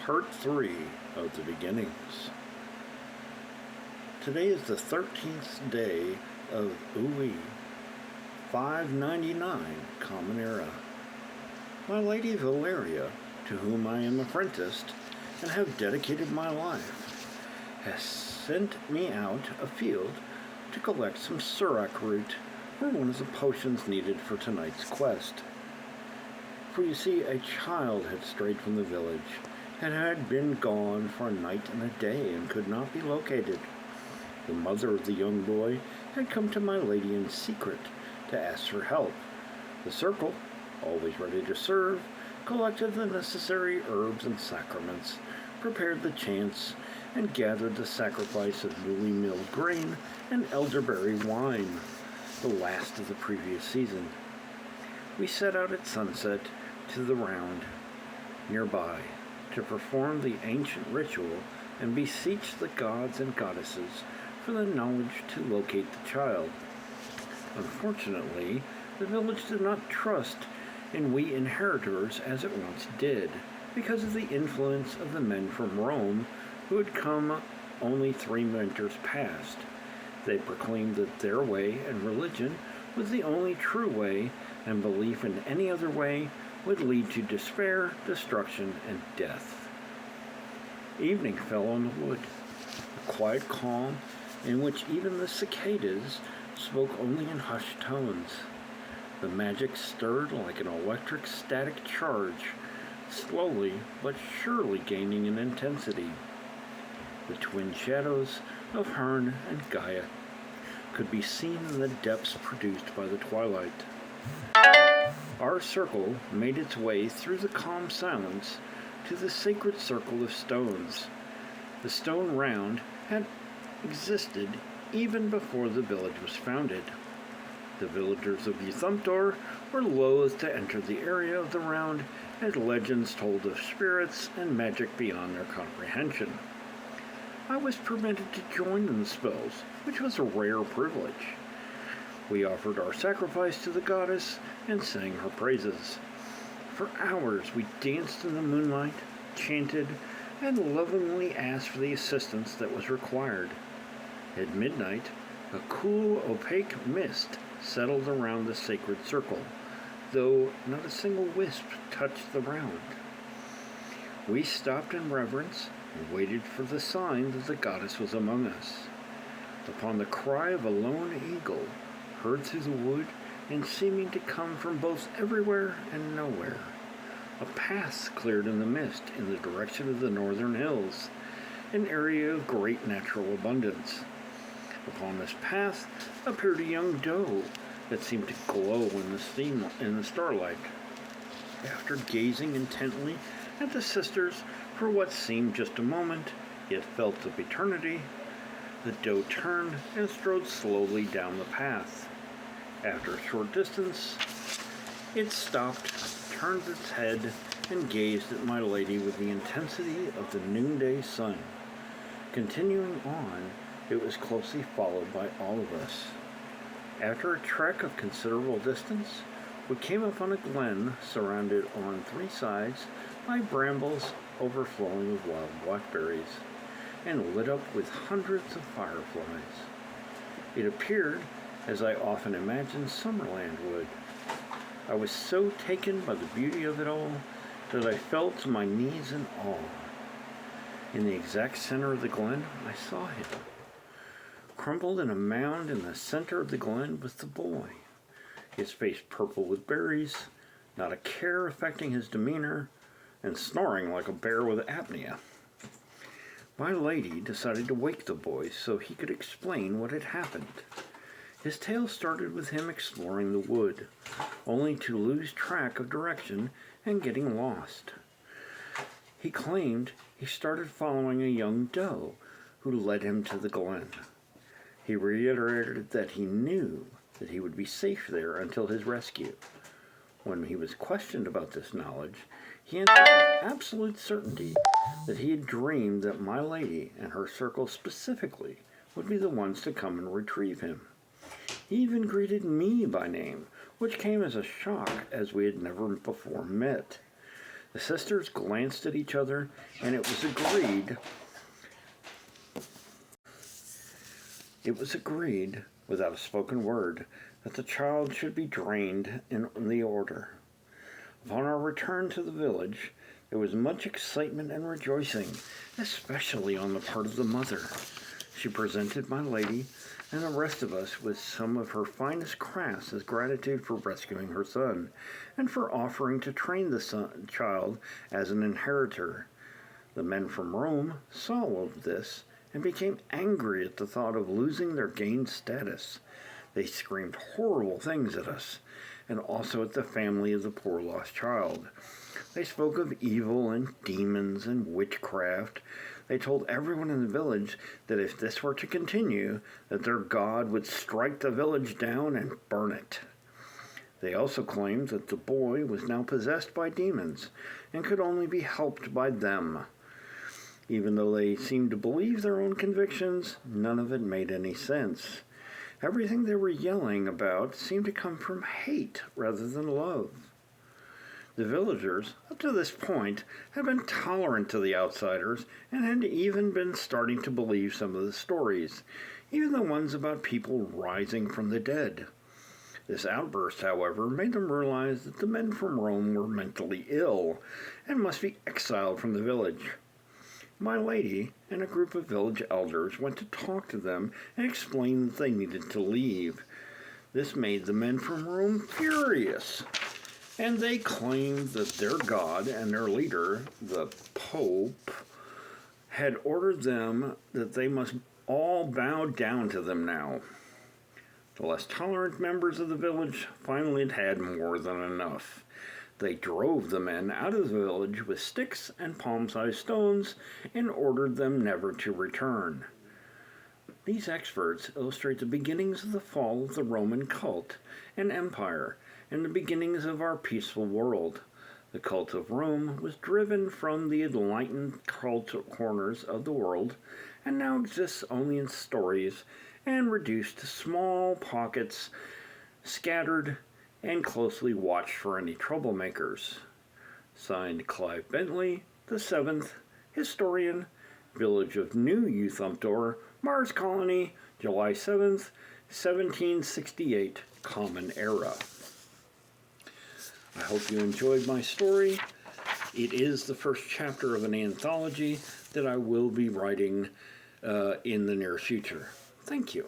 Part 3 of the Beginnings. Today is the 13th day of Ui 599 Common Era. My Lady Valeria, to whom I am apprenticed and have dedicated my life, has sent me out afield to collect some Surak root for one of the potions needed for tonight's quest. For you see, a child had strayed from the village and had been gone for a night and a day and could not be located. The mother of the young boy had come to my lady in secret to ask for help. The circle, always ready to serve, collected the necessary herbs and sacraments, prepared the chants, and gathered the sacrifice of newly milled grain and elderberry wine, the last of the previous season. We set out at sunset to the round nearby to perform the ancient ritual and beseech the gods and goddesses for the knowledge to locate the child. Unfortunately, the village did not trust in we inheritors as it once did, because of the influence of the men from Rome who had come only 3 winters past. They proclaimed that their way and religion was the only true way, and belief in any other way would lead to despair, destruction, and death. Evening fell on the wood, a quiet calm in which even the cicadas spoke only in hushed tones. The magic stirred like an electric static charge, slowly but surely gaining in intensity. The twin shadows of Herne and Gaia could be seen in the depths produced by the twilight. Our circle made its way through the calm silence to the sacred circle of stones. The stone round had existed even before the village was founded. The villagers of Ythumptor were loath to enter the area of the round, as legends told of spirits and magic beyond their comprehension. I was permitted to join in the spells, which was a rare privilege. We offered our sacrifice to the goddess and sang her praises. For hours we danced in the moonlight, chanted, and lovingly asked for the assistance that was required. At midnight, a cool, opaque mist settled around the sacred circle, though not a single wisp touched the round. We stopped in reverence and waited for the sign that the goddess was among us. Upon the cry of a lone eagle, heard through the wood and seeming to come from both everywhere and nowhere, a path cleared in the mist in the direction of the northern hills, an area of great natural abundance. Upon this path appeared a young doe that seemed to glow in the starlight. After gazing intently at the sisters for what seemed just a moment, yet felt of eternity, the doe turned and strode slowly down the path. After a short distance, it stopped, turned its head, and gazed at my lady with the intensity of the noonday sun. Continuing on, it was closely followed by all of us. After a trek of considerable distance, we came upon a glen surrounded on 3 sides by brambles overflowing with wild blackberries, and lit up with hundreds of fireflies. It appeared, as I often imagined Summerland would. I was so taken by the beauty of it all that I fell to my knees in awe. In the exact center of the glen, I saw him. Crumpled in a mound in the center of the glen was the boy, his face purple with berries, not a care affecting his demeanor, and snoring like a bear with apnea. My lady decided to wake the boy so he could explain what had happened. His tale started with him exploring the wood, only to lose track of direction and getting lost. He claimed he started following a young doe who led him to the glen. He reiterated that he knew that he would be safe there until his rescue. When he was questioned about this knowledge, he answered with absolute certainty that he had dreamed that my lady and her circle specifically would be the ones to come and retrieve him. He even greeted me by name, which came as a shock as we had never before met. The sisters glanced at each other, and it was agreed, without a spoken word, that the child should be drained in the order. Upon our return to the village, there was much excitement and rejoicing, especially on the part of the mother. She presented my lady and the rest of us with some of her finest crafts as gratitude for rescuing her son, and for offering to train the child as an inheritor. The men from Rome saw all of this and became angry at the thought of losing their gained status. They screamed horrible things at us, and also at the family of the poor lost child. They spoke of evil and demons and witchcraft. They told everyone in the village that if this were to continue, that their god would strike the village down and burn it. They also claimed that the boy was now possessed by demons and could only be helped by them. Even though they seemed to believe their own convictions, none of it made any sense. Everything they were yelling about seemed to come from hate rather than love. The villagers, up to this point, had been tolerant to the outsiders and had even been starting to believe some of the stories, even the ones about people rising from the dead. This outburst, however, made them realize that the men from Rome were mentally ill and must be exiled from the village. My lady and a group of village elders went to talk to them and explain that they needed to leave. This made the men from Rome furious, and they claimed that their god and their leader, the Pope, had ordered them that they must all bow down to them now. The less tolerant members of the village finally had had more than enough. They drove the men out of the village with sticks and palm-sized stones and ordered them never to return. These experts illustrate the beginnings of the fall of the Roman cult and empire and the beginnings of our peaceful world. The cult of Rome was driven from the enlightened cult corners of the world and now exists only in stories and reduced to small pockets, scattered and closely watched for any troublemakers. Signed, Clive Bentley, the 7th, historian, Village of New Uthumtor, Mars Colony, July 7th, 1768, Common Era. I hope you enjoyed my story. It is the first chapter of an anthology that I will be writing in the near future. Thank you.